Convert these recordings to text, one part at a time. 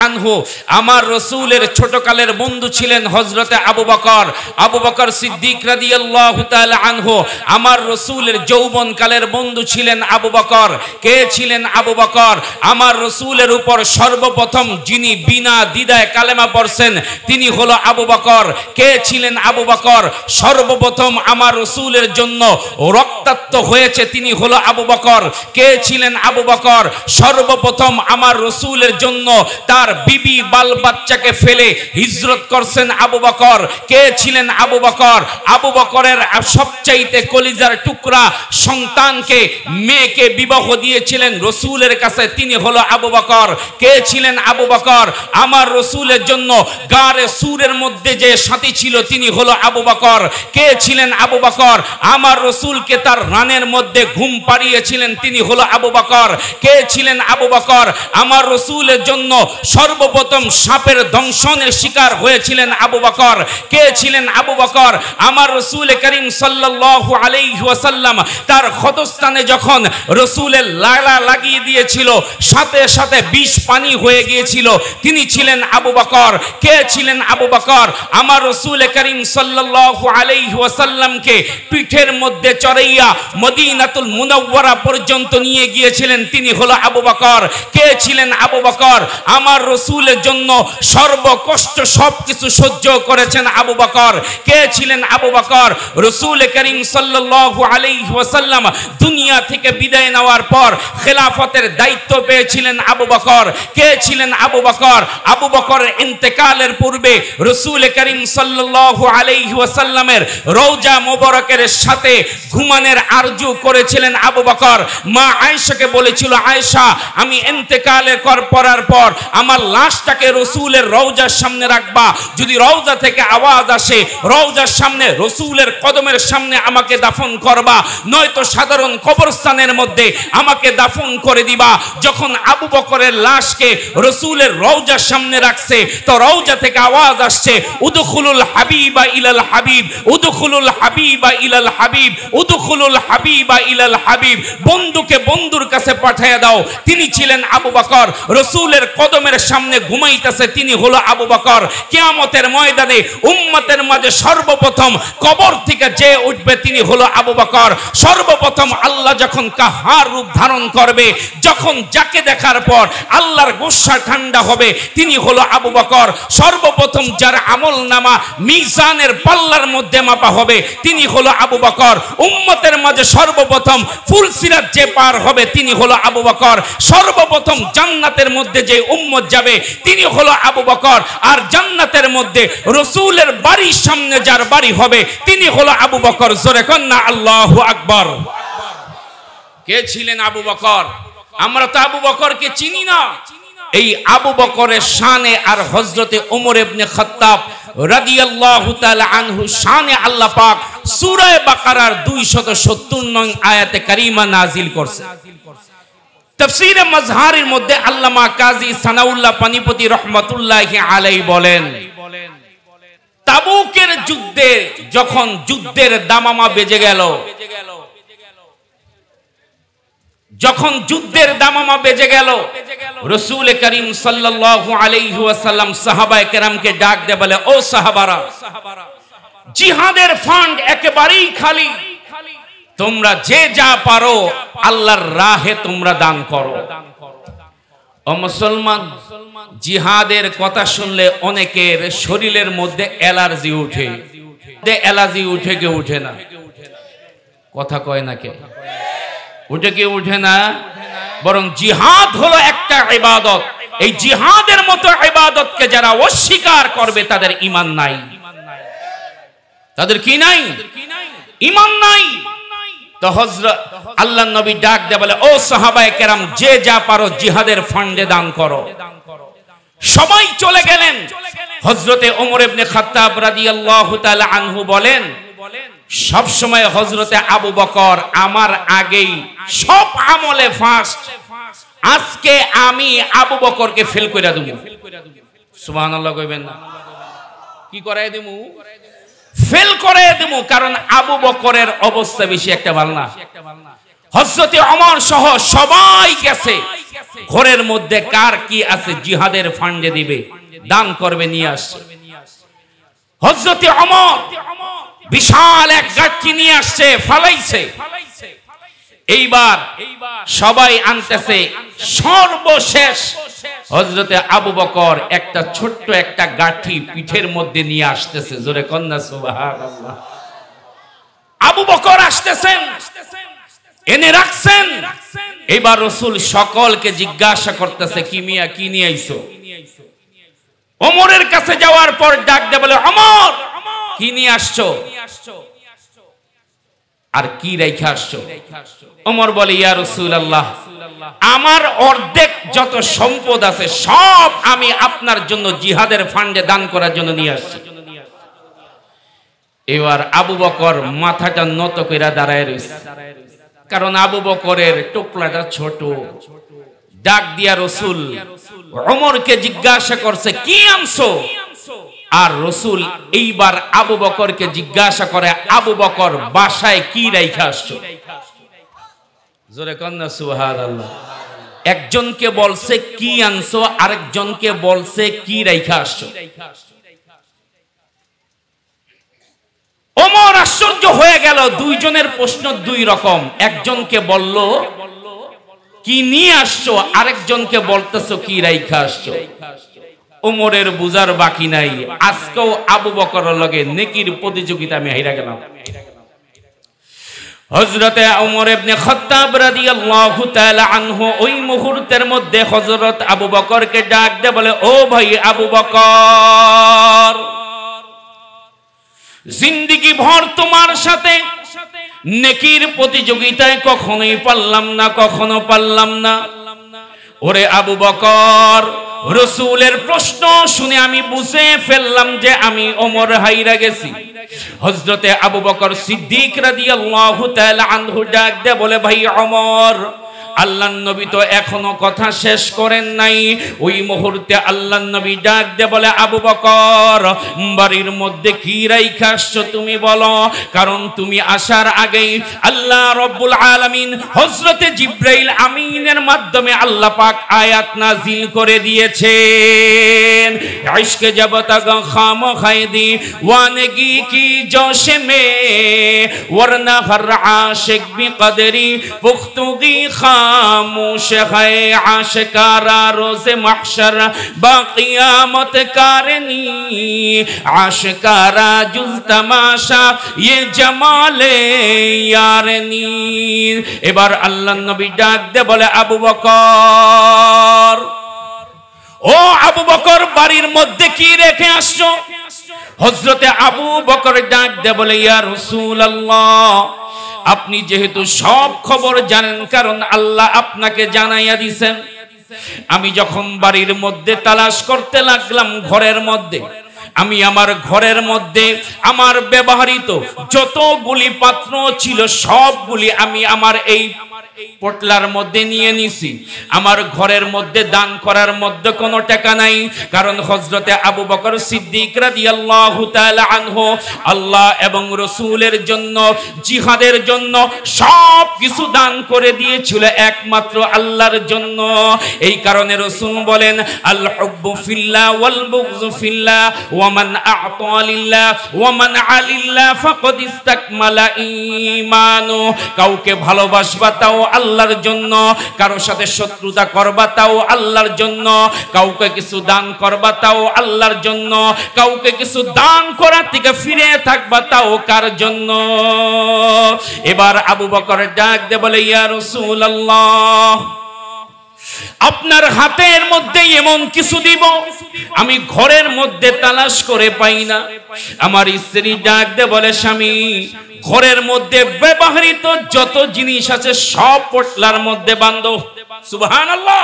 আনহু আমার রাসূলের ছোটকালের বন্ধু ছিলেন হযরতে আবু বকর। আবু বকর সিদ্দিক রাদিয়াল্লাহু তাআলা আনহু আমার রাসূলের যৌবনকালের বন্ধু ছিলেন আবু বকর। কে ছিলেন আবু বকর? আমার রাসূলের উপর সর্বপ্রথম যিনি বিনা দ্বিধায় কালেমা পড়ছেন তিনি হলো আবু বকর। কে ছিলেন আবু বকর? সর্বপ্রথম আমার রাসূলের জন্য রক্তাক্ত হয়েছে তিনি হলো আবু বকর। কে ছিলেন আবু বকর? সর্বপ্রথম আমার রাসূলের জন্য তার বিবি বাল বাচ্চাকে ফেলে হিজরত করছেন আবু বকর। কে ছিলেন আবু বকর? আবু বকরের সবচাইতে কলিজার টুকরা সন্তানকে মেয়েকে বিবাহ দিয়েছিলেন রাসূলের কাছে তিনি হলো আবু বকর। কে ছিলেন আবু বকর? আমার রাসূলের জন্য গারে সুরের মধ্যে যে সাথী ছিল তিনি হলো আবু বকর। কে ছিলেন আবু বকর? আমার রাসূলকে তার রানের মধ্যে ঘুম পাড়িয়েছিলেন তিনি হলো আবু বকর। কে ছিলেন আবু বকর? আমার রাসূলের জন্য সর্বপ্রথম সাপের দংশনের শিকার হয়েছিলেন আবু বকর। কে ছিলেন আবু বকর? আমার রাসূল করিম সাল্লাল্লাহু আলাইহি ওয়াসাল্লাম তার ক্ষতস্থানে যখন রাসূলের লালা লাগিয়ে দিয়েছিল সাথে সাথে বিষ পানি হয়ে গিয়েছিল তিনি ছিলেন আবু বকর। কে ছিলেন আবু বকর? আমার রাসূল করিম সাল্লাল্লাহু আলাইহি ওয়াসাল্লামকে পিঠের মধ্যে চড়াইয়া মদিনাতুল মুনাওয়ারা পর্যন্ত নিয়ে গিয়েছিলেন তিনি হলো আবু বকর। কে ছিলেন আবু বকর? আমার রাসূলের জন্য সর্বকষ্ট সবকিছু সহ্য করেছেন আবু বকর। কে ছিলেন আবু বকর? রাসূল করিম সাল্লাল্লাহু আলাইহি ওয়াসাল্লাম দুনিয়া থেকে বিদায় নেওয়ার পর খেলাফতের দায়িত্ব পেয়েছিলেন আবু বকর। কে ছিলেন আবু বকর? আবু বকরের ইন্তেকালের পূর্বে রাসূল করিম সাল্লাল্লাহু আলাইহি ওয়াসাল্লামের রওজা মোবারকের সাথে ঘুমানোর আরজু করেছিলেন আবু বকর। মা আয়েশাকে বলেছিল, আয়েশা আমি ইন্তেকালের করার পর আমার লাশটাকে রাসূলের রওজার সামনে রাখবা, যদি রওজা থেকে আওয়াজ আসে রওজার সামনে রাসূলের কদমের সামনে আমাকে দাফন করবা, নয়তো সাধারণ কবরস্থানের মধ্যে আমাকে দাফন করে দিবা। যখন আবু বকরের লাশকে রাসূলের রওজার সামনে রাখছে তো রওজা থেকে আওয়াজ আসছে, উদখুলুল হাবিবা ইলাল হাবিব, উদখুলুল হাবিবা ইলাল হাবিব, উদখুলুল হাবিবা ইলাল হাবিব। বন্ধুকে বন্ধুর কাছে পাঠিয়ে দাও। তিনি ছিলেন আবু বকর। রাসূলের কদমের সামনে ঘুমাইতেছে তিনি হলো আবু বকর। কিয়ামতের ময়দানে উম্মতের মাঝে সর্বপ্রথম কবর থেকে যে উঠবে তিনি হলো আবু বকর। সর্বপ্রথম আল্লাহ যখন কাহার রূপ ধারণ করবে, যখন যাকে দেখার পর আল্লাহর গোসা ঠান্ডা হবে তিনি হলো আবু বকর। সর্বপ্রথম যার আমল নামা মিজানের পাল্লার মধ্যে মাপা হবে তিনি হলো আবু বকর। উম্মতের মাঝে সর্বপ্রথম ফুলসিরাত যে পার হবে তিনি হলো আবু বকর। সর্বপ্রথম জান্নাতের মধ্যে যে উম্মত যাবে তিনি হলো আবু বকর। আর জান্নাতের মধ্যে রাসূলের বাড়ির সামনে যার বাড়ি হবে তিনি হলো আবু বকর। জোরে কন্না আল্লাহু আকবার। কে ছিলেন আবু বকর? আমরা তো আবু বকরকে চিনি না। এই আবু বকরের শানে আর হযরতে ওমর ইবনে খাত্তাব রাদিয়াল্লাহু তাআলা আনহু শানে আল্লাহ পাক সূরা বাকারার 270 নং আয়াতে কারিমা নাজিল করছে। তাফসীরে মাজহারের মধ্যে আল্লামা কাজী সানাউল্লাহ পানিপতি রাহমাতুল্লাহি আলাইহি বলেন, তাবুকের যুদ্ধে যখন যুদ্ধের দামামা বেজে গেল, যখন যুদ্ধের দামামা বেজে গেল, রাসূল করিম সাল্লাল্লাহু আলাইহি ওয়াসাল্লাম সাহাবায়ে কেরামকে ডাক দিয়ে বলে, ও সাহাবারা, জিহাদের ফান্ড একেবারেই খালি, তোমরা যে যা পারো আল্লাহর রাহে তোমরা দান করো। ও মুসলমান, জিহাদের কথা শুনলে অনেকের শরীরের মধ্যে অ্যালার্জি উঠে। অ্যালার্জি উঠে কি উঠে না? কথা কয় না কে? উঠে কি উঠে না? বরং জিহাদ হলো একটা ইবাদত। এই জিহাদের মতো ইবাদতকে যারা অস্বীকার করবে তাদের ঈমান নাই। তাদের কি নাই? ঈমান নাই। তো হযরত আল্লাহর নবী ডাক দিয়ে বলে, ও সাহাবায়ে কেরাম, যে যা পারো জিহাদের ফান্ডে দান করো। সবাই চলে গেলেন। হযরতে ওমর ইবনে খাত্তাব রাদিয়াল্লাহু তাআলা আনহু বলেন, সব সময় হযরতে আবু বকর আমার আগেই সব আমলে ফার্স্ট। আজকে আমি আবু বকরকে ফেল কইরা দেব। সুবহানাল্লাহ কইবেন না? কি করায় দেব? ফেল করায় দেব। কারণ আবু বকরের অবস্থা বেশি একটা ভালো না। হযরতে ওমর সহ সবাই গেছে, ঘরের মধ্যে কার কি আছে জিহাদের ফান্ডে দিবে, দান করবে, নিয়ে আসছে। হযরতে ওমর বিশাল এক গাছটি নিয়ে আসছে, ফালাইছে। এইবার সবাই আনতেছে, সর্বশেষ হযরতে আবু বকর একটা ছোট্ট একটা গাঠি পিঠের মধ্যে নিয়ে আসতেছে। জোরে কন্যা সুবহানাল্লাহ। আবু বকর আসতেছেন, এনে রাখছেন। এবার রাসূল সকলকে জিজ্ঞাসা করতেছে, কি মিয়া কি নিয়ে আইছো? ওমরের কাছে যাওয়ার পর ডাক দিয়ে বলে, ওমর কি নিয়ে আসছো আর কি রাইখা আসছো? ওমর বলে, ইয়া রাসূলুল্লাহ, আমার অর্ধেক যত সম্পদ আছে সব আমি আপনার জন্য জিহাদের ফান্ডে দান করার জন্য নিয়ে আসছি। এবার আবু বকর মাথাটা নত কইরা দাঁড়ায় রইছে, কারণ আবু বকরের টোপলাটা ছোট। ডাক দিয়া রাসূল ওমরকে জিজ্ঞাসা করছে, কি আনছো? আর রাসূল এইবার আবু বকরকে জিজ্ঞাসা করে, আবু বকর বাসায় কি রাইখা আসছো? জোরে কন্যা সুবহানাল্লাহ। একজনকে বলছে কি আনছো, আরেকজনকে বলছে কি রাইখা আসছো। ওমর আশ্চর্য হয়ে গেল, দুইজনের প্রশ্ন দুই রকম। একজনকে বলল কি নিয়ে আসছো, আরেকজনকে বলতেছো কি রাইখা আসছো। ওমরের বুঝার বাকি নাই, আজকেও আবু বকরের লগে নেকির প্রতিযোগিতা আমি হাইরা গেলাম। হযরতে ওমর ইবনে খাত্তাব রাদিয়াল্লাহু তাআলা আনহু ওই মুহূর্তের মধ্যে হযরত আবু বকরকে ডাক দিয়ে বলে, ও ভাই আবু বকর, জিন্দেগি ভর তোমার সাথে নেকির প্রতিযোগিতায় কখনোই পারলাম না, কখনো পারলাম না। ওরে আবু বকর, রাসূলের প্রশ্ন শুনে আমি বুঝে ফেললাম যে আমি ওমর হাইরা গেছি। হযরতে আবু বকর সিদ্দিক রাদিয়াল্লাহু তাআলা আনহু ডাক দিয়ে বলে, ভাই ওমর, আল্লাহর নবী তো এখনো কথা শেষ করেন নাই। ওই মুহূর্তে আল্লাহর নবী ডাক দিয়ে বলে, আবু বকর, বাড়ির মধ্যে কি রাইখা আসছো তুমি বলো, কারণ তুমি আসার আগেই আল্লাহ রব্বুল আলামিন হযরতে জিবরাইল আমিনের মাধ্যমে আল্লাহ পাক আয়াত নাজিল করে দিয়েছেন। ইশকে জব তক খাম খায়দি ওয়ানগি কি জোশ মে ওয়ারনা হর আশিক বি কদরি পুখতুগি खामोश है आशिकारा रोज़े महशर बाक़ियामत कारनी आशिकारा जुज़ तमाशा ये जमाले यारनी। এবার আল্লাহর নবী ডাক দে বলে, আবু বকর, ও আবু বকর, বাড়ির মধ্যে কি রেখে আসছো? হযরতে আবু বকর ডাক দে বলে, ইয়া রাসূলুল্লাহ, আপনি যেহেতু সব খবর জানেন, কারণ আল্লাহ আপনাকে জানাইয়া দিয়েছেন। আমি যখন বাড়ির মধ্যে তালাশ করতে লাগলাম, ঘরের মধ্যে, আমি আমার ঘরের মধ্যে আমার ব্যবহৃত যতগুলি পাত্র ছিল সবগুলি আমি আমার এই পটলার মধ্যে নিয়ে নিছি। আমার ঘরের মধ্যে দান করার মধ্যে কোনো টাকা নাই, কারণ হযরতে আবু বকর সিদ্দিক রাদিয়াল্লাহু তাআলা আনহু আল্লাহ এবং রাসূলের জন্য, জিহাদের জন্য সব কিছু দান করে দিয়েছিল একমাত্র আল্লাহর জন্য। এই কারণে রাসূল বলেন, আল হুব্বু ফিল্লাহ ওয়াল বুগযু ফিল্লাহ ওয়া মান আ'তা লিল্লাহ ওয়া মান আলিল্লাহ ফাকাদ ইসতাকমালা ঈমানু। কাউকে ভালোবাসবা তাও আল্লাহর জন্য, কারোর সাথে শত্রুতা করবা তাও আল্লাহর জন্য, কাউকে কিছু দান করবা তাও আল্লাহর জন্য, কাউকে কিছু দান করা থেকে ফিরে থাকবা তাও কার জন্য। এবার আবু বকর ডাক দিয়ে বলে, ইয়া রাসূলুল্লাহ, আপনার হাতের মধ্যে এমন কিছু দিব আমি ঘরের মধ্যে তালাশ করে পাই না। আমার স্ত্রী ডাক দিয়ে বলে, স্বামী, ঘরের মধ্যে ব্যবহৃত যত জিনিস আছে সব পটলার মধ্যে বাঁধো। সুবহানাল্লাহ।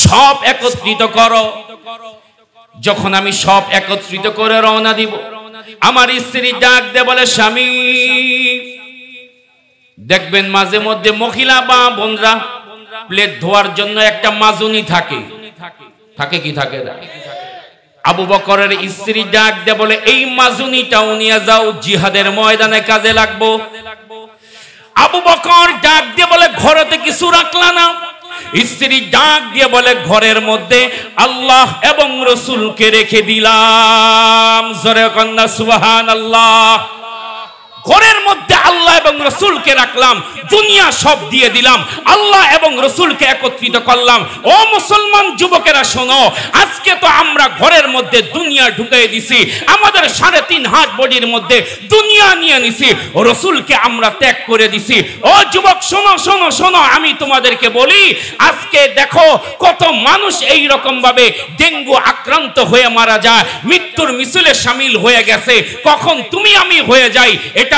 সব একত্রিত করো। যখন আমি সব একত্রিত করে রওনা দিব, আমার স্ত্রী ডাক দিয়ে বলে, স্বামী, দেখবেন মাঝে মধ্যে মহিলা বা বোনরা প্লেট ধোয়ার জন্য একটা মাজুনি থাকে, থাকে কি থাকে না? আবু বকরের স্ত্রী ডাক দিয়ে বলে, এই মাজুনিটাও নিয়ে যাও, জিহাদের ময়দানে কাজে লাগবো। আবু বকর ডাক দিয়ে বলে ঘরেতে কিছু রাখলা না? স্ত্রী ডাক দিয়ে বলে ঘরের মধ্যে আল্লাহ এবং রসুলকে রেখে দিলাম। জোরে কন্যা সুবহানাল্লাহ। ঘরের মধ্যে আল্লাহ এবং রসুলকে রাখলাম, দুনিয়া সব দিয়ে দিলাম, আল্লাহ এবং রসুলকে একত্রিত করলাম। ও মুসলমান যুবকেরা শোনো, আজকে তো আমরা ঘরের মধ্যে দুনিয়া ঢুকিয়ে দিছি, আমাদের 3.5 হাত বডির মধ্যে দুনিয়া নিয়ে নিছি, রসুলকে আমরা ত্যাগ করে দিছি। ও যুবক শোনো শোনো শোনো, আমি তোমাদেরকে বলি, আজকে দেখো কত মানুষ এই রকম ভাবে ডেঙ্গু আক্রান্ত হয়ে মারা যায়, মৃত্যুর মিছিলে শামিল হয়ে গেছে। কখন তুমি আমি হয়ে যাই এটা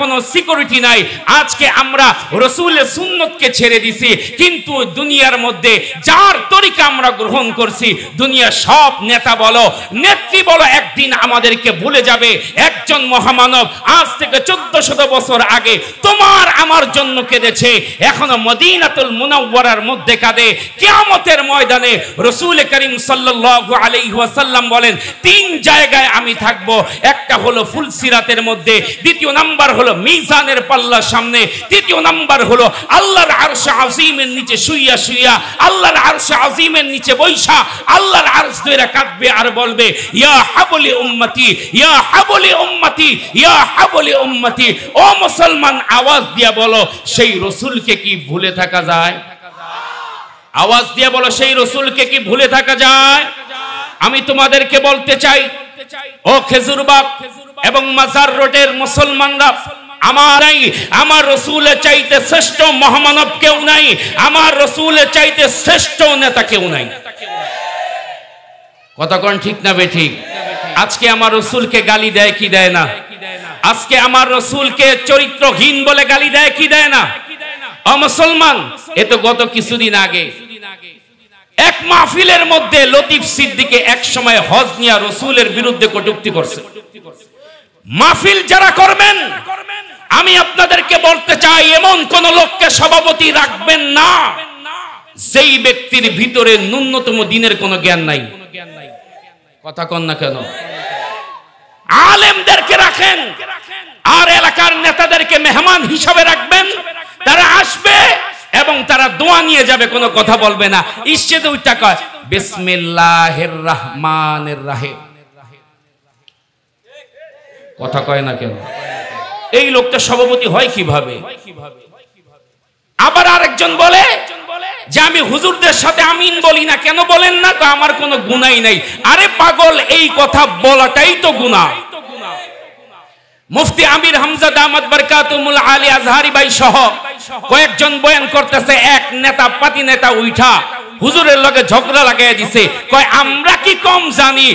কোনো সিকিউরিটি নাই। আজকে আমরা রাসূলের সুন্নতকে ছেড়ে দিছি, কিন্তু দুনিয়ার মধ্যে যার তরিকা আমরা গ্রহণ করছি, দুনিয়া সব নেতা বলো নেত্রী বলো একদিন আমাদেরকে ভুলে যাবে। একজন মহামানব আজ থেকে 1400 বছর আগে তোমার আমার জন্য কেঁদেছে, এখনো মদিনাতুল মুনাওয়ারার মধ্যে কাঁদে। কিয়ামতের ময়দানে রাসূল করিম সাল্লাল্লাহু আলাইহি ওয়াসাল্লাম বলেন 3 জায়গায় আমি থাকবো। একটা হলো ফুলসিরাতের মধ্যে, দ্বিতীয় নাম্বার হলো মিজানের পাল্লার সামনে, তৃতীয় নাম্বার হলো আল্লাহর আরশে আজিমের নিচে শুইয়া শুইয়া, আল্লাহর আরশে আজিমের নিচে বৈশা আল্লাহর আরশ ধরে কাঁদবে আর বলবে ইয়া হাবলি উম্মতি, ইয়া হাবলি উম্মতি, ইয়া হাবলি উম্মতি। ও মুসলমান আওয়াজ দিয়ে বলো, সেই রাসূলকে কি ভুলে থাকা যায়? আওয়াজ দিয়ে বলো, সেই রাসূলকে কি ভুলে থাকা যায়? আমি তোমাদেরকে বলতে চাই, ও খেজুরবাগ এবং মাজার রোডের মুসলমানরা, আমার রাসূলের চাইতে শ্রেষ্ঠ মহামানব কেউ নাই, আমার রাসূলের চাইতে শ্রেষ্ঠ নেতা কেউ নাই। কথা কোন ঠিক না বেঠিক? আজকে আমার রাসূলকে গালি দেয় কি দেয় না? আজকে আমার রাসূলকে চরিত্রহীন বলে গালি দেয় কি দেয় না? ও মুসলমান, এ তো গত কিছুদিন আগে এক মাহফিলের মধ্যে লতিফ সিদ্দিকী এক সময় হজ নিয়ে রাসূলের বিরুদ্ধে কটূক্তি করছে। মাহফিল যারা করবেন, আমি আপনাদেরকে বলতে চাই, এমন কোন লোককে সভাপতি রাখবেন না যেই ব্যক্তির ভিতরে ন্যূনতম দিনের কোনো জ্ঞান নাই। কথা কন না কেন? আলেমদেরকে রাখেন, আর এলাকার নেতাদেরকে মেহমান হিসাবে রাখবেন। তারা আসবে এবং তারা দোয়া নিয়ে যাবে, কোনো কথা বলবে না। ইসেতে উঠা কয় বিসমিল্লাহির রহমানির রহিম। কথা কয় না কেন? এই লোকটা সভাপতি হয় কিভাবে? আবার আরেকজন বলে যে আমি হুজুরদের সাথে আমিন বলি না। কেন বলেন না? তো আমার কোনো গুনাহই নাই। আরে পাগল, এই কথা বলাটাই তো গুনাহ। মুফতি আমির হামজা দামাত বরকাতুহুল আলী আজহারি ভাই সহ কয়েকজন বয়ান করতেছে, এক নেতা পাতি নেতা উঠা হুজুরের লগে ঝগড়া লাগাই দিছে। কয় আমরা কি কম জানি?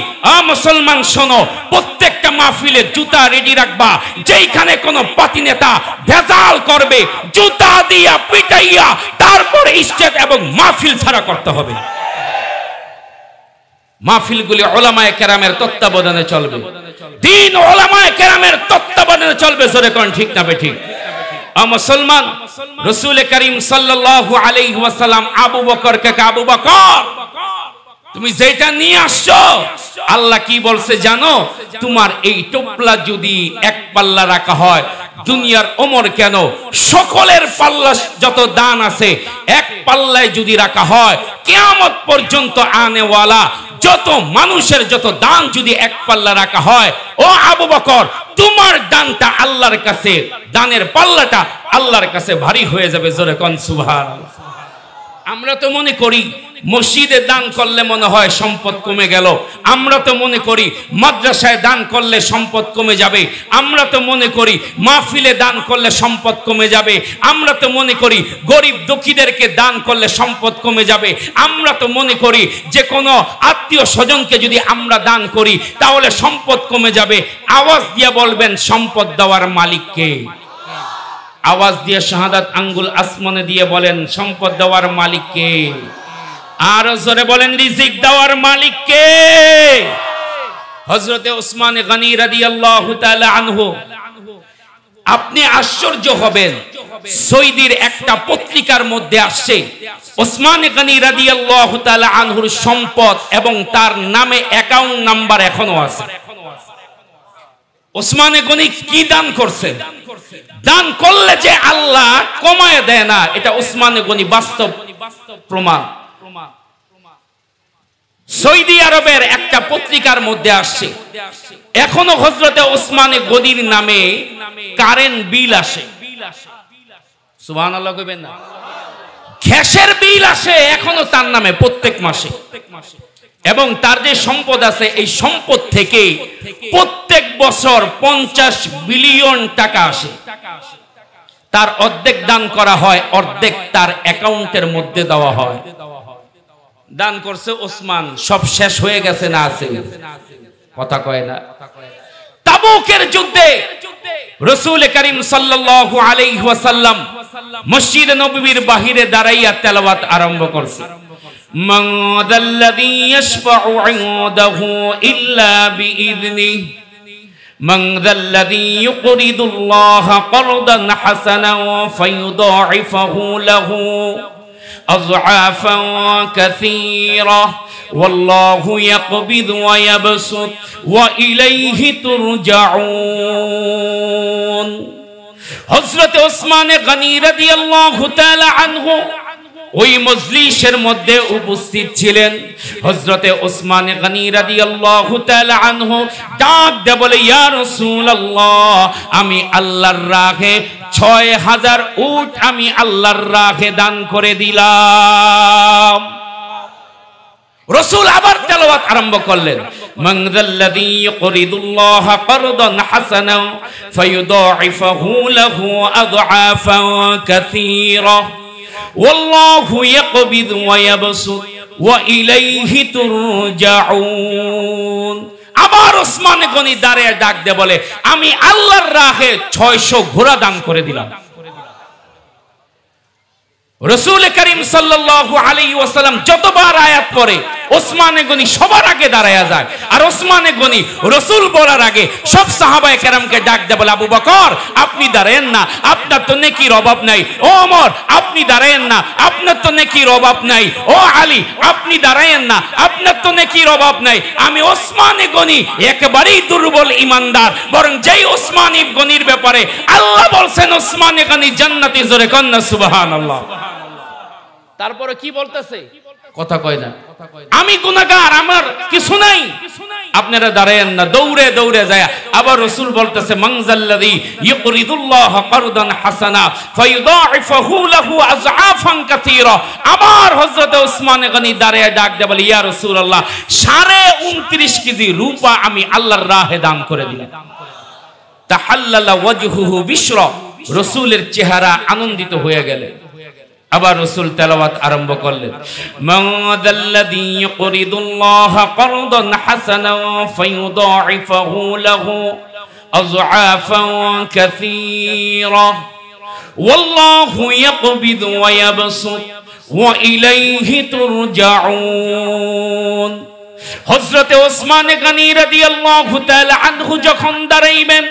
মুসলমান শোনো, প্রত্যেকটা মাহফিলে জুতা রেডি রাখবা। যেইখানে কোনো পাতি নেতা ভেজাল করবে, জুতা দিয়া পিটাইয়া তারপর স্টেজ এবং মাহফিল ছাড়া করতে হবে। মাহফিলগুলি উলামায়ে কেরামের তত্ত্বাবধানে চলবে, দিন উলামায়ে কেরামের তত্ত্বাবধানে চলবে। জোরে কোন ঠিক না বেঠিক? মুসলমান, রাসূল করিম সাল্লাল্লাহু আলাইহি ওয়াসাল্লাম আবু বকরকে, আবু বকর তুমি যেটা নিয়ে আসছো, আল্লাহ কি বলছে জানো? তোমার এই টোপলা যদি এক পাল্লা রাখা হয়, দুনিয়ার ওমর কেন সকলের পাল্লা যত দান আছে এক পাল্লায় যদি রাখা হয়, কিয়ামত পর্যন্ত আনেওয়ালা যত মানুষের যত দান যদি এক পাল্লা রাখা হয়, ও আবু বকর তোমার দানটা আল্লাহর কাছে, দানের পাল্লাটা আল্লাহর কাছে ভারী হয়ে যাবে। জোরে কোন সুবহানাল্লাহ। আমরা তো মনে করি মসজিদে দান করলে মনে হয় সম্পদ কমে গেল, আমরা তো মনে করি মাদ্রাসায় দান করলে সম্পদ কমে যাবে, আমরা তো মনে করি মাহফিলে দান করলে সম্পদ কমে যাবে, আমরা তো মনে করি গরিব দুঃখীদেরকে দান করলে সম্পদ কমে যাবে, আমরা তো মনে করি যে কোনো আত্মীয় স্বজনকে যদি আমরা দান করি তাহলে সম্পদ কমে যাবে। আওয়াজ দিয়ে বলবেন সম্পদ দেওয়ার মালিক কে? আওয়াজ দিয়ে শাহাদাত আঙ্গুল আসমানে দিয়ে বলেন সম্পদ দেওয়ার মালিক কে? আর জোরে বলেন রিজিক দেওয়ার মালিক কে? হযরতে ওসমান গনি রাদিয়াল্লাহু তাআলা আনহু। আপনি আশ্চর্য হবেন, সৌদির একটা পত্রিকার মধ্যে আসছে ওসমান গনি রাদিয়াল্লাহু তাআলা আনহুর সম্পদ এবং তার নামে অ্যাকাউন্ট নাম্বার এখনো আছে। ওসমান গনি কি দান করছেন? দান করলে যে আল্লাহ কমায় দেয় না, এটা উসমান গনি বাস্তব প্রমাণ। সৌদি আরবের একটা পত্রিকার মধ্যে আসছে, এখনো হযরতে উসমান গনির নামে কারেন্ট বিল আসে। সুবহানাল্লাহ কইবেন না? গ্যাসের বিল আসে এখনো তার নামে প্রত্যেক মাসে। এবং তার যে সম্পদ আছে, এই সম্পদ থেকে প্রত্যেক বছর 50 বিলিয়ন টাকা আসে। তার অর্ধেক দান করা হয়, অর্ধেক তার অ্যাকাউন্টের মধ্যে দেওয়া হয়। দান করছে ওসমান, সব শেষ হয়ে গেছে না আছে? কথা কয় না? তাবুকের যুদ্ধে রাসূল করিম সাল্লাল্লাহু আলাইহি ওয়াসাল্লাম মসজিদ নববীর বাহিরে দাঁড়াইয়া তেলাওয়াত আরম্ভ করছে, মান যাল্লাযী ইয়াশফাউ ইনদাহু ইল্লা বিইذনিহি মান যাল্লাযী ইউকরিদুল্লাহা করদান হাসানান ফায়ুদাইফাহু লাহু আযআফান কাসীরা ওয়াল্লাহু ইয়াকবিদু ওয়া ইয়াবসুত ওয়া ইলাইহি তুরজাউন। হযরত ওসমান গনি রাদিয়াল্লাহু তাআলা আনহু ওই মজলিসের মধ্যে উপস্থিত ছিলেন। হযরতে ওসমান গনি রাদিয়াল্লাহু তাআলা আনহু ডাক দিয়ে বলে, ইয়া রাসূলুল্লাহ, আমি আল্লাহর রাহে 6000 উট আমি আল্লাহর রাহে দান করে দিলাম। রাসূল আবার তেলাওয়াত আরম্ভ করলেন, মান যাল্লাযী ইউকরিদুল্লাহা করদান হাসানান ফায়ুদাইফাহু লাহু আযআফান কাসীরা ওয়াল্লাহু ইয়াকবিদু ওয়া ইয়াবসুত ওয়া ইলাইহি তুরজাউন। আবার ওসমান গনি দাঁড়িয়ে ডাক দিয়ে বলে, আমি আল্লাহর রাহে 600 ঘোড়া দান করে দিলাম। রাসূল করিম সাল্লাল্লাহু আলাইহি ওয়াসাল্লাম যতবার আয়াত পড়ে ওসমান গনি সবার আগে দাঁড়ায়া যায়। আর ওসমান গনি রাসূল বলার আগে সব সাহাবায়ে কেরামকে ডাক দিয়ে বলে, আবু বকর আপনি দাঁড়ায়েন না, আপনার তো নেকির অভাব নাই। ও ওমর আপনি দাঁড়ায়েন না, আপনার তো নেকির অভাব নাই। ও আলী আপনি দাঁড়ায়েন না, আপনার তো নেকির অভাব নাই। আমি ওসমান গনি একেবারেই দুর্বল ঈমানদার, বরং যেই ওসমান গনির ব্যাপারে আল্লাহ বলছেন ওসমান গনি জান্নাতি, জোরে কন্না সুবহানাল্লাহ। তারপরে কি বলতেছে? কথা কয় না? আমি গুনাহগার, আমার কিছু নাই। আপনারা দাঁড়ায়েন না, দৌড়ে দৌড়ে যায়। আবার রাসূল বলতেছে, মান যাল্লাযী ইউকরিদুল্লাহা করদান হাসানা ফায়ুদাইফাহু লাহু আযআফান কাসীরা। আবার হযরত ওসমান গনি দাঁড়িয়ে ডাক দিয়ে বলে, ইয়া রাসূলুল্লাহ 29.5 কেজি রূপা আমি আল্লাহর রাহে দান করে দিলাম। তাহাল্লালা ওয়াজহুহু বিশরা, রাসূলের চেহারা আনন্দিত হয়ে গেল। আবার রাসূল তেলাওয়াত আরম্ভ করলেন, মান যাল্লাযী ইউকরিদুল্লাহা করদান হাসানান ফায়ুদাইফাহু লাহু আযআফান কাসীরা ওয়াল্লাহু ইয়াকবিদু ওয়া ইয়াবসুত ওয়া ইলাইহি তুরজাউন। হযরতে ওসমান গনি রাদিয়াল্লাহু তাআলা আনহু যখন দাঁড়াইবেন,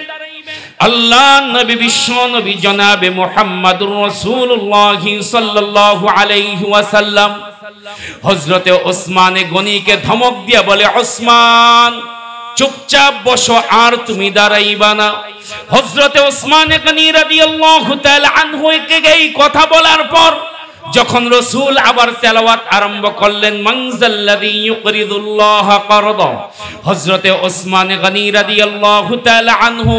আল্লাহ নবী বিশ্ব নবী জনাবে মুহাম্মদুর রাসূলুল্লাহ সাল্লাল্লাহু আলাইহি ওয়াসাল্লাম হযরতে ওসমান গনিকে ধমক দিয়ে বলে, ওসমান চুপচাপ বসো, আর তুমি দাঁড়াইবা না। হযরতে ওসমান গনি রাদিয়াল্লাহু তাআলা আনহু এই কথা বলার পর যখন রাসূল আবার তেলাওয়াত আরম্ভ করলেন, মান যাল্লাযী ইউকরিদুল্লাহা করদা, হযরতে ওসমান গনি রাদিয়াল্লাহু তাআলা আনহু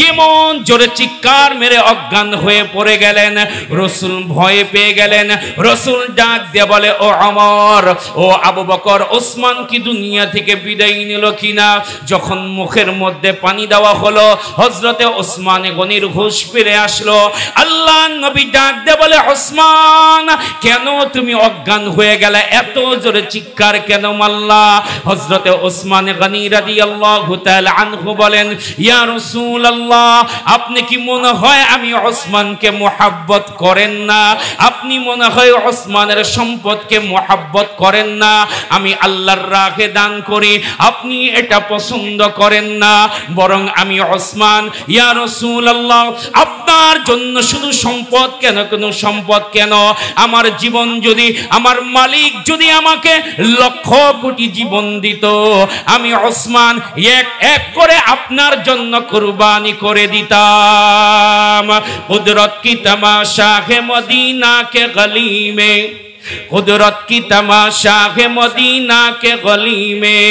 এমন জোরে চিৎকার মেরে অজ্ঞান হয়ে পড়ে গেলেন। রাসূল ভয় পেয়ে গেলেন। রাসূল ডাক দিয়ে বলে, ও ওমর, ও আবু বকর, ওসমান কি দুনিয়া থেকে বিদায় নিল কিনা? যখন মুখের মধ্যে পানি দেওয়া হলো, হযরতে ওসমান গনির হুঁশ ফিরে আসলো। আল্লাহ নবী ডাক দিয়ে বলে, ওসমান কেন তুমি অজ্ঞান হয়ে গেলে? এত জোরে চিৎকার কেন মারলা? হযরতে ওসমান গনি রাদিয়াল্লাহু তাআলা আনহু বলেন, ইয়া রাসূলুল্লাহ, আপনি কি মনে হয় আমি ওসমানকে মুহাব্বত করেন না? আপনি মনে হয় ওসমানের সম্পদকে মুহাব্বত করেন না? আমি আল্লাহর রাহে দান করি, আপনি এটা পছন্দ করেন না, বরং আমি ওসমান, ইয়া রাসূলুল্লাহ, আপনার জন্য শুধু সম্পদ কেন, কোনো সম্পদ কেন, আমার জীবন যদি, আমার মালিক যদি আমাকে লক্ষ কোটি জীবন দিত, আমি ওসমান এক এক করে আপনার জন্য কুরবানি করে দিতাম। কুদরত কি तमाशा है मदीना के गली में, कुदरत की तमाशा है मदीना के गली में,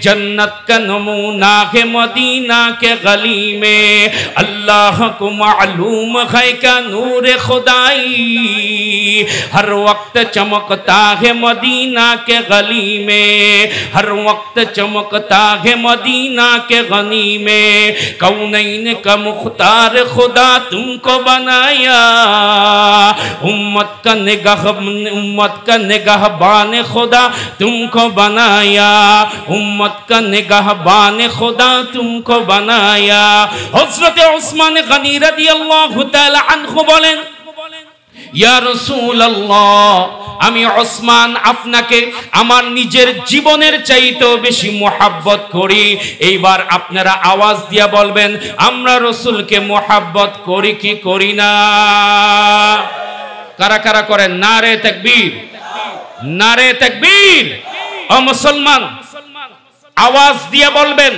जन्नत का नमूना है मदीना के गली में। अल्लाह को मालूम है का नूर खुदाई हर वक्त चमकता है मदीना के गली में, हर वक्त चमकता है मदीना के गली में। कौनैन का मुख्तार खुदा तुमको बनाया, उम्मत का निगाहबान खुदा तुमको बनाया, उम्मत का निगाहबान खुदा तुमको बनाया। हज़रत उस्मान गनी রাদিয়াল্লাহু তাআলা আনহু বলেন, ইয়া রাসূলুল্লাহ, আমি ওসমান আপনাকে আমার নিজের জীবনের চাইতেও বেশি মোহাব্বত করি। এইবার আপনারা আওয়াজ দিয়া বলবেন, আমরা রাসূলকে মোহাব্বত করি কি করি না? কারা কারা করেন? নারে তাকবীর, নারে তাকবীর। ও মুসলমান, আওয়াজ দিয়া বলবেন,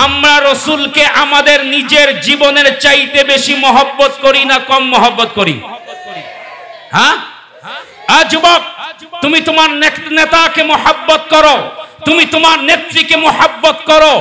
আমরা রাসূলকে আমাদের নিজের জীবনের চাইতে বেশি মহব্বত করি না কম মহব্বত করি? হ্যাঁ, যুবক, তুমি তোমার নেতাকে মহব্বত করো, তুমি তোমার নেত্রীকে মহব্বত করো।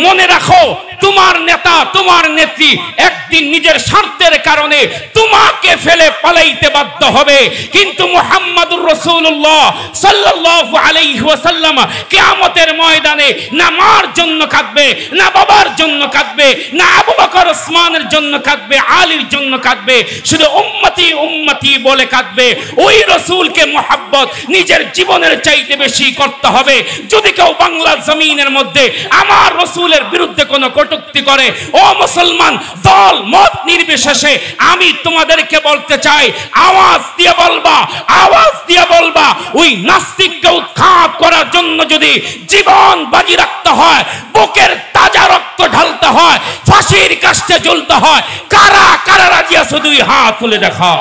মনে রাখো, তোমার নেতা, তোমার নেত্রী একদিন নিজের স্বার্থের কারণে তোমাকে ফেলে পালাইতে বাধ্য হবে, কিন্তু মুহাম্মাদুর রাসূলুল্লাহ সাল্লাল্লাহু আলাইহি ওয়াসাল্লাম কিয়ামতের ময়দানে না মার জন্য কাঁদবে, না বাবার জন্য কাঁদবে, না আবু বকর ওসমানের জন্য কাঁদবে, আলীর জন্য কাঁদবে, শুধু উম্মতি উম্মতি বলে কাঁদবে। ওই রাসূলকে মহব্বত নিজের জীবনের চাইতে বেশি করতে হবে। যদি কেউ বাংলার জমিনের মধ্যে আমার রাসূলের বিরুদ্ধে কোনো কটূক্তি করে, ও মুসলমান, দল মত নির্বিশেষে আমি তোমাদেরকে বলতে চাই, আওয়াজ দিয়ে বলবা, আওয়াজ দিয়ে বলবা, ওই নাস্তিককে উৎখাত করার জন্য যদি জীবন বাজি রাখতে হয়, বুকের তাজা রক্ত ঢালতে হয়, ফাঁসির কাস্টে ঝুলতে হয়, কারা কারা রাজি আছে? দুই হাত তুলে দেখাও।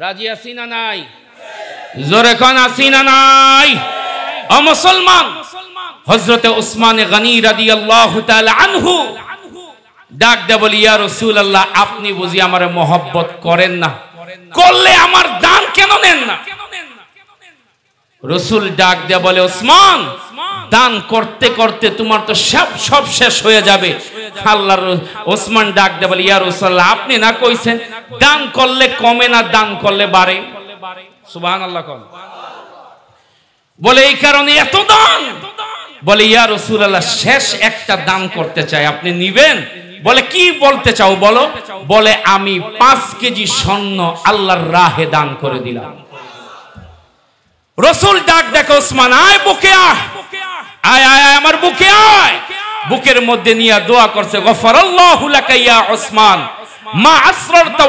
রাজি আছি না নাই? জোরে কোন আছি না নাই? ও মুসলমান, হযরতে উসমান গনি রাদিয়াল্লাহু তাআলা আনহু ডাক দে বলি, ইয়া রাসূলুল্লাহ, আপনি বুঝি আমারে মহব্বত করেন না? করলে আমার দান কেন নেন না? রাসূল ডাক দে বলে, উসমান, দান করতে করতে তোমার তো সব শেষ হয়ে যাবে। আল্লাহর উসমান ডাক দে বলে, ইয়া রাসূলুল্লাহ, আপনি না কইছেন দান করলে কমে না, দান করলে বাড়ে? সুবহানাল্লাহ। বলে এই কারণে এত দান? বলে, ইয়া রাসূলুল্লাহ, শেষ একটা দান করতে চাই, আপনি নিবেন? বলে, কি বলতে চাও বলো? বলে, আমি 5 কেজি স্বর্ণ আল্লাহর রাহে দান করে দিলাম। রাসূল ডাক দেখো, ওসমান, আয় বুকে আয়, আয় আয় আমার বুকে আয়। বুকের মধ্যে নিয়ে দোয়া করছে, গফরাল্লাহু লাকা ইয়া ওসমান মা আসরারতা